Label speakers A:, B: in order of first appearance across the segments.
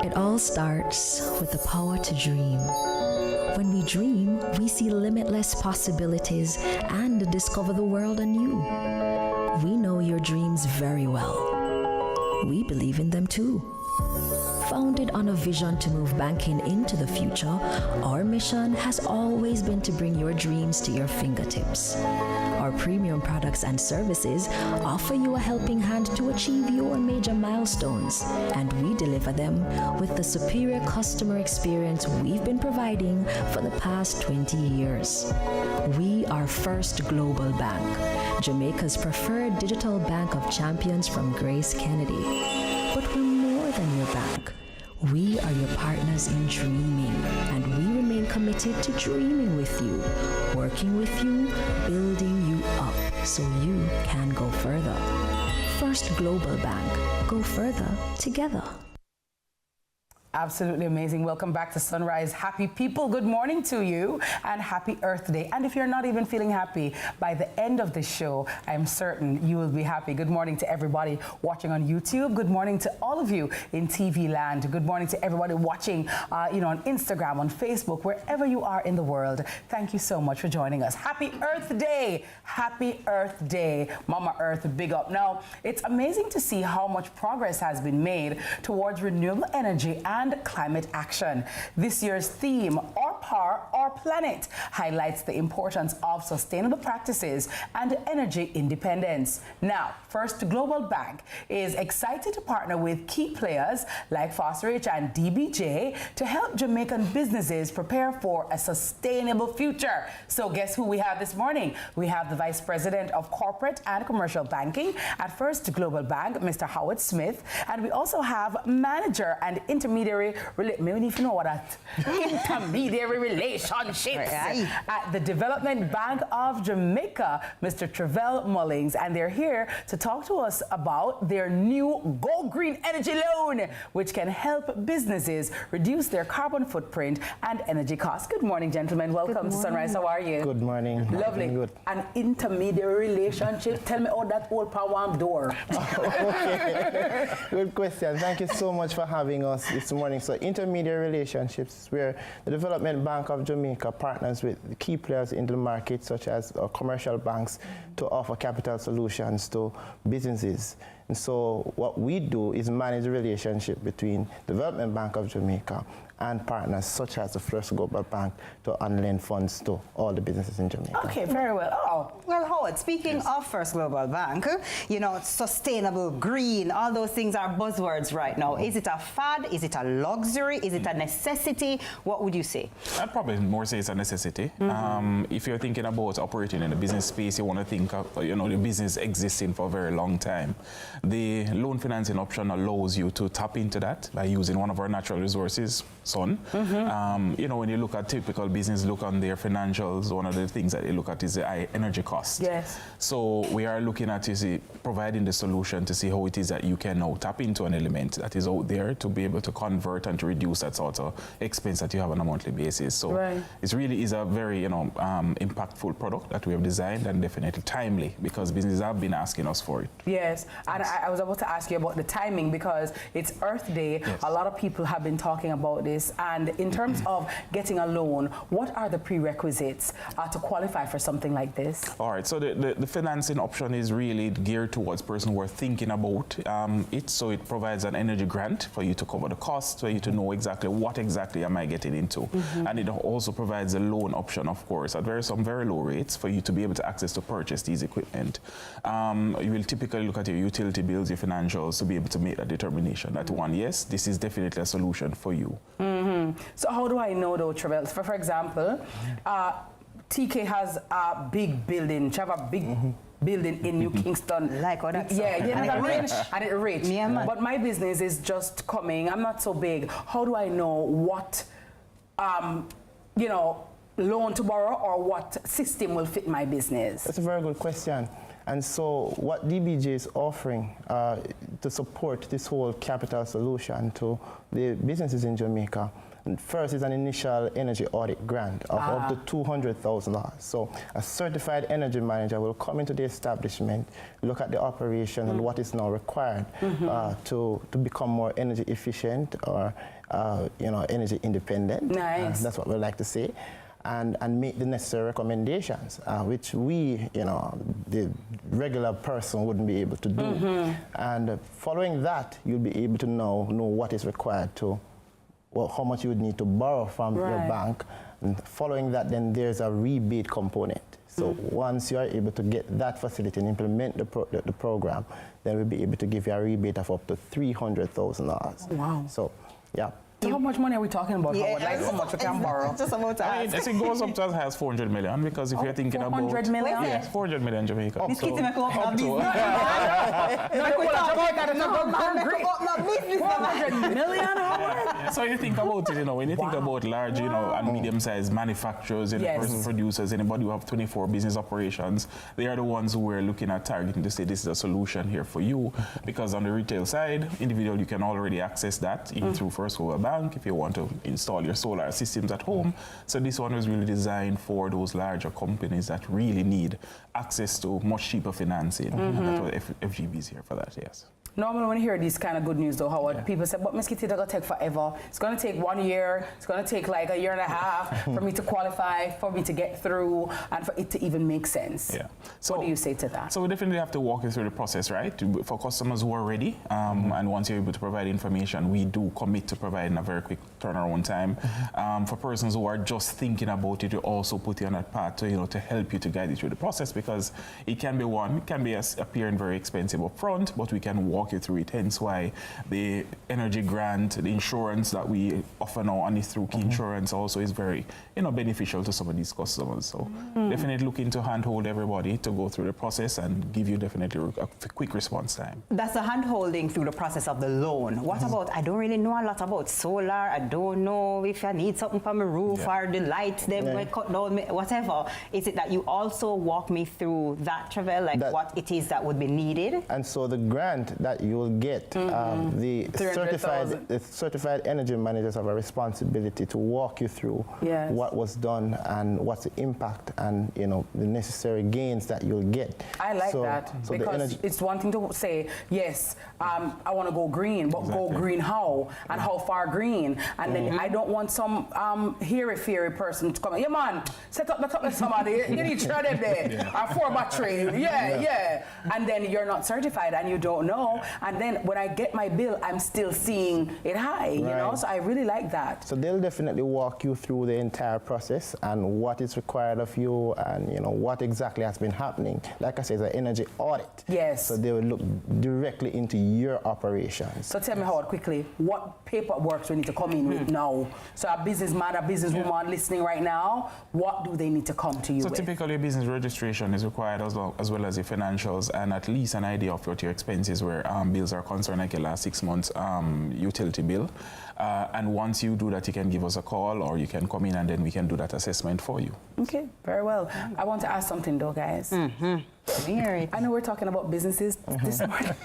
A: It all starts with the power to dream. When we dream, we see limitless possibilities and discover the world anew. We know your dreams very well. We believe in them too. Founded on a vision to move banking into the future, our mission has always been to bring your dreams to your fingertips. Our premium products and services offer you a helping hand to achieve your major milestones, and we deliver them with the superior customer experience we've been providing for the past 20 years. We are First Global Bank, Jamaica's preferred digital bank of champions from Grace Kennedy. But we're more than your bank. We are your partners in dreaming, and we remain committed to dreaming with you, working with you, building you up so you can go further. First Global Bank. Go further together.
B: Absolutely amazing. Welcome back to Sunrise. Happy people, good morning to you and happy Earth Day. And if you're not even feeling happy, by the end of the show, I'm certain you will be happy. Good morning to everybody watching on YouTube. Good morning to all of you in TV land. Good morning to everybody watching on Instagram, on Facebook, wherever you are in the world. Thank you so much for joining us. Happy Earth Day. Happy Earth Day. Mama Earth, big up. Now, it's amazing to see how much progress has been made towards renewable energy and climate action. This year's theme, Our Power, Our Planet, highlights the importance of sustainable practices and energy independence. Now, First Global Bank is excited to partner with key players like Fosterage and DBJ to help Jamaican businesses prepare for a sustainable future. So guess who we have this morning? We have the Vice President of Corporate and Commercial Banking at First Global Bank, Mr. Howard Smith, and we also have Manager and Intermediary intermediary relationships at the Development Bank of Jamaica, Mr. Travell Mullings, and they're here to talk to us about their new Go Green Energy Loan, which can help businesses reduce their carbon footprint and energy costs. Good morning, gentlemen. Welcome to Sunrise. How are you?
C: Good morning.
B: Lovely.
C: Good.
B: An intermediary relationship. Tell me all that old power door.
C: Okay. Good question. Thank you so much for having us this morning. So intermediary relationships, where the Development Bank of Jamaica partners with the key players in the market, such as commercial banks, to offer capital solutions to businesses. And so what we do is manage the relationship between Development Bank of Jamaica and partners such as the First Global Bank to lend funds to all the businesses in Jamaica.
B: Okay, very well. Oh.
D: Well, Howard, speaking of First Global Bank, sustainable, green, all those things are buzzwords right now. Is it a fad? Is it a luxury? Is it a necessity? What would you say?
E: I'd probably more say it's a necessity. If you're thinking about operating in the business space, you want to think of, the business existing for a very long time. The loan financing option allows you to tap into that by using one of our natural resources, sun. When you look at typical business, look on their financials, one of the things that they look at is the energy cost.
B: Yes.
E: So we are looking at providing the solution to see how it is that you can now tap into an element that is out there to be able to convert and to reduce that sort of expense that you have on a monthly basis. So it really is a very impactful product that we have designed, and definitely timely, because businesses have been asking us for it.
B: Yes, and I was about to ask you about the timing, because it's Earth Day. Yes. A lot of people have been talking about this. And in terms of getting a loan, what are the prerequisites to qualify for something like this?
E: All right, so the financing option is really geared towards person who are thinking about it. So it provides an energy grant for you to cover the cost, for you to know exactly what exactly am I getting into. And it also provides a loan option, of course, at some very low rates for you to be able to access to purchase these equipment. You will typically look at your utility bills, your financials, to be able to make that determination that yes, this is definitely a solution for you.
B: So how do I know though, Travell? For example, TK has a big building. You have a big building in New Kingston.
D: Like all that.
B: Yeah, rich. And it's rich.
D: Yeah, man.
B: But my business is just coming. I'm not so big. How do I know what, loan to borrow or what system will fit my business?
C: That's a very good question. And so what DBJ is offering to support this whole capital solution to the businesses in Jamaica, first is an initial energy audit grant of up to $200,000. So a certified energy manager will come into the establishment, look at the operation and what is now required to become more energy efficient or energy independent.
B: Nice.
C: That's what we like to say. And make the necessary recommendations, which we, the regular person wouldn't be able to do. And following that, you'll be able to know what is required to, how much you would need to borrow from your bank. And following that, then there's a rebate component. So once you are able to get that facility and implement the program, then we'll be able to give you a rebate of up to $300,000.
B: Wow.
C: So, yeah.
B: So how much money are we talking about?
D: Yeah,
B: Like how much you can borrow?
D: Just about that.
E: It goes up to as high as 400 million, because if you're thinking about
B: 400 million?
E: Yes, 400 million Jamaica.
D: Miss Kitty, make up my business.
E: So you think about it, when you think about large, and medium-sized manufacturers, person producers, anybody who have 24 business operations, they are the ones who we're looking at targeting to say this is a solution here for you. Because on the retail side, individual, you can already access that even through First World Bank if you want to install your solar systems at home. So this one was really designed for those larger companies that really need access to much cheaper financing. And that's what FGB is here for that, yes.
B: Normally when you hear these kind of good news though, Howard, people say, but Miss Kitty, it's going to take forever. It's going to take 1 year. It's going to take like a year and a half for me to qualify, for me to get through, and for it to even make sense.
E: Yeah. So,
B: what do you say to that?
E: So we definitely have to walk you through the process, right? For customers who are ready, and once you're able to provide information, we do commit to providing a very quick turnaround time. For persons who are just thinking about it, we also put you on that path to, to help you to guide you through the process, because it can be appearing very expensive up front, but we can walk you through it. Hence why the energy grant, the insurance that we offer now only through Key Insurance also is very, beneficial to some of these customers. So definitely looking to handhold everybody to go through the process and give you definitely a quick response time.
D: That's the hand-holding through the process of the loan. What about, I don't really know a lot about solar, I don't know if I need something from a roof or the lights, they cut down, whatever. Is it that you also walk me through that, Travel, like what it is that would be needed?
C: And so the grant that you will get, the certified energy managers have a responsibility to walk you through what was done and what's the impact and the necessary gains that you'll get.
B: I like that,
C: so
B: because it's one thing to say, yes, I want to go green, but go green how? And how far green? And then I don't want some hairy-fairy person to come, yeah man, set up the top of somebody, you need to try them there, or 4 battery, and then you're not certified and you don't know, and then when I get my bill, I'm still seeing it high, you know, so I really like that.
C: So they'll definitely walk you through the entire process and what is required of you and, what exactly has been happening. Like I said, it's an energy audit.
B: Yes.
C: So they will look directly into your operations.
B: So tell me, Howard, quickly, what paperwork we need to come in with now? So a businessman, a businesswoman listening right now, what do they need to come to you with?
E: So typically a business registration is required as well as your financials and at least an idea of what your expenses were. Bills are concerned, like your last 6 months utility bill. And once you do that, you can give us a call or you can come in and then we can do that assessment for you.
B: Okay, very well. I want to ask something though, guys. I know we're talking about businesses this morning,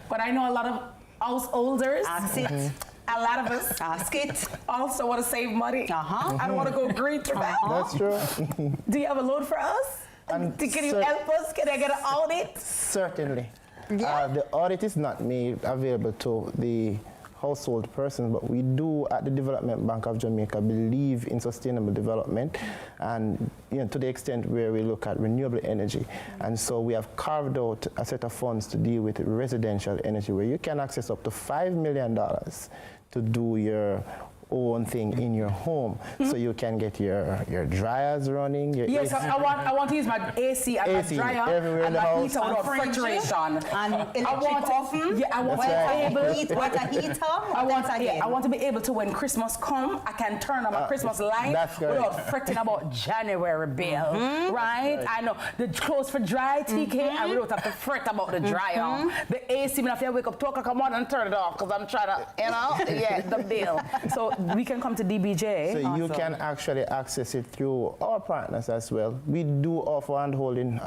B: but I know a lot of householders.
D: Ask it.
B: A lot of us
D: ask it.
B: Also want to save money. I don't want to go green for that.
C: That's true.
B: Do you have a load for us? Can you help us? Can I get an audit?
C: Certainly. The audit is not made available to the household persons, but we do at the Development Bank of Jamaica believe in sustainable development and to the extent where we look at renewable energy. And so we have carved out a set of funds to deal with residential energy where you can access up to $5 million to do your own thing in your home, so you can get your dryers running. Your
B: yes,
C: AC.
B: I want to use my AC and my dryer
C: everywhere
B: and my heater without refrigeration.
D: And electric oven.
B: Yeah, I want to
D: I
B: want to be able to, when Christmas come, I can turn on my Christmas light without fretting about January bill, right? I know the clothes for dry, TK, and we don't have to fret about the dryer. The AC, I have to wake up 2 o'clock in the morning and turn it off because I'm trying to, the bill. So we can come to DBJ.
C: So you can actually access it through our partners as well. We do offer hand-holding,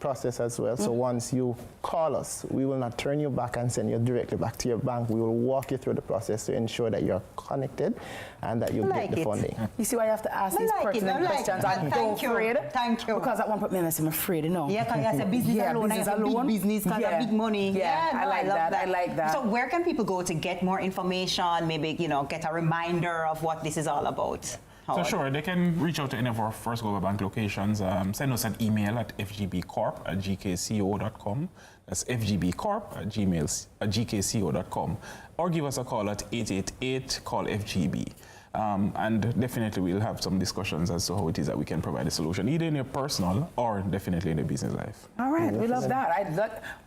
C: process as well. So once you call us, we will not turn you back and send you directly back to your bank. We will walk you through the process to ensure that you're connected and that you get the funding.
B: You see why you have to ask these pertinent questions? I'm afraid.
D: Thank you.
B: Because at one point, I'm afraid, you know.
D: Yeah, because it's a business alone.
B: business
D: It's a
B: alone.
D: big business, because of big money.
B: Yeah,
D: no,
B: I like
D: love
B: that. I like that.
D: So where can people go to get more information, maybe, get a reminder of what this is all about?
E: So sure, they can reach out to any of our First Global Bank locations. Send us an email at fgbcorp@gkco.com. That's fgbcorp@gkco.com. Or give us a call at 888-CALL-FGB. And definitely we'll have some discussions as to how it is that we can provide a solution, either in your personal or definitely in the business life.
B: All right, we love that.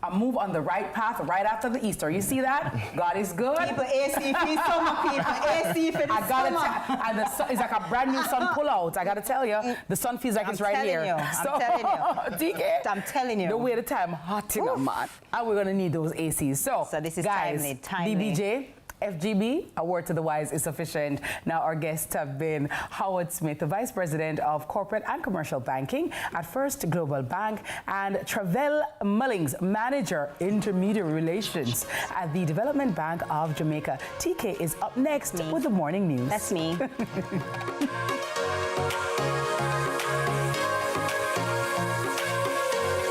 B: I move on the right path right after the Easter. You see that? God is good.
D: People AC for summer, people AC for the summer.
B: And the sun, it's like a brand new sun pull out. I gotta tell you, the sun feels like it's right here.
D: I'm telling you.
B: DK,
D: I'm telling you.
B: the way the time hot in a man, and we're gonna need those ACs. So
D: this is
B: guys,
D: timely.
B: DBJ. FGB, a word to the wise is sufficient. Now our guests have been Howard Smith, the Vice President of Corporate and Commercial Banking at First Global Bank, and Travell Mullings, Manager, Intermediary Relations at the Development Bank of Jamaica. TK is up next with the morning news.
D: That's me.